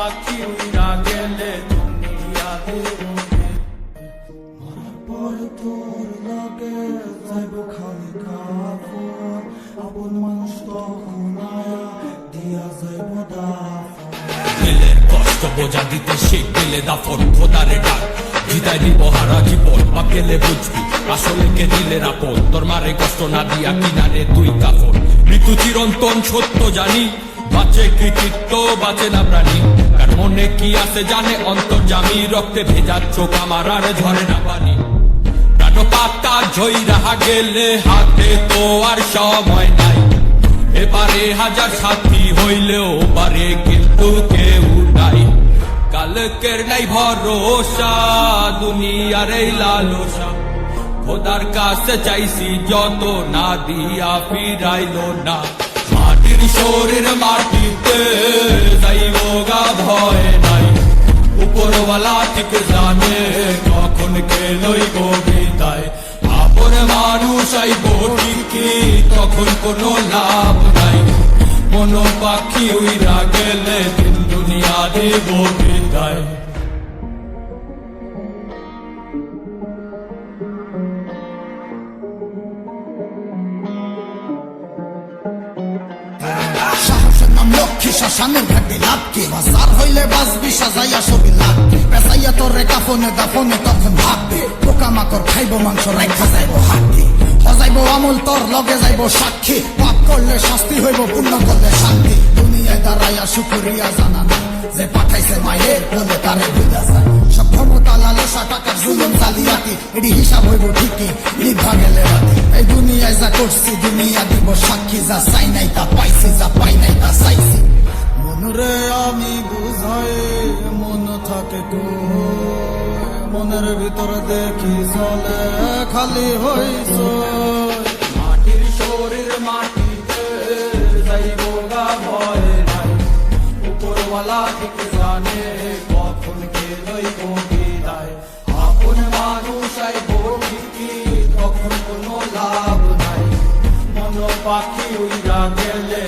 পাখি উইরা গেলে দুনিয়া দেব মরার পর তোর লাগে যাইব খালি কাফন আপন মানুষ তখন আয়া দিয়া যাইব দাফন দিলের কষ্ট বোঝা দিতে শিখ দিলে দাফন খোদারে ডাক জিতাই দিব হারা জীবন বা গেলে বুঝবি আসলে কে দিলের আপন তোর মারে কষ্ট না দিয়া কিনারে তুই কাফন মৃত্যু চিরন্তন সত্য জানি বাঁচে কৃতিত্ব বাঁচে না প্রাণী কার মনে কি আছে জানে অন্তর্যামী রক্তে ভেজা চোখ আমার আর ঝরে না পানি প্রাণ পাতা ঝইরা গেলে হাতে তো আর সময় নাই এবারে হাজার সাথী হইলেও পারে কিন্তু কেউ নাই কালকের নাই ভরসা দুনিয়ার এই লালসা খোদার কাছে চাইছি যত না দিয়া ফিরাইলো না মাটির শরীর মাটিতে যাইব গা ভয় নাই উপরওয়ালা ঠিক জানে কখন কে লইব বিদায় আপন মানুষ আইব ঠিকই তখন কোনো লাভ নাই মন পাখি উইরা গেলে দিন দুনিয়া দেব বিদায় সাহসের নাম লক্ষ্মী শ্মশানের ঘাটে লাভকে বাজার হইলে বাজবি সাজাইয়া ছবি লাগবে পেঁচাইয়া তোরে কাফনে দাফনে তখন ভাববে পোকামাকড় খাইব মাংস রাইখা যাইব হাতে হজাইব আমল তোর লগে যাইব সাক্ষী পাপ করলে শাস্তি হইব পূর্ণ করলে শান্তি দুনিয়ায় দাঁড়াইয়া শুকরিয়া জানা না যে পাঠাইছে মায়ের বলে তারে বুঝা যায় সব ক্ষমতা লালসা টাকার জুলুম জালিয়াতি এটি হিসাব হইব ঠিকই লিখা গেলে রাতে এই দুনিয়ায় যা করছি দুনিয়া দিব সাক্ষী যা চাই নাই তা পাইছি যা পাই নাই তা চাইছি মনরে আমি বুঝাই মন থাকে মনের ভিতরে দেখি চলে খালি হইছ মাটির শরীর মাটিতে যাইব গা ভয় নাই উপরওয়ালা ঠিক জানে কখন কে লইব বিদায় আপন মানুষ আইব ঠিকই তখন কোনো লাভ নাই মন পাখি উইরা গেলে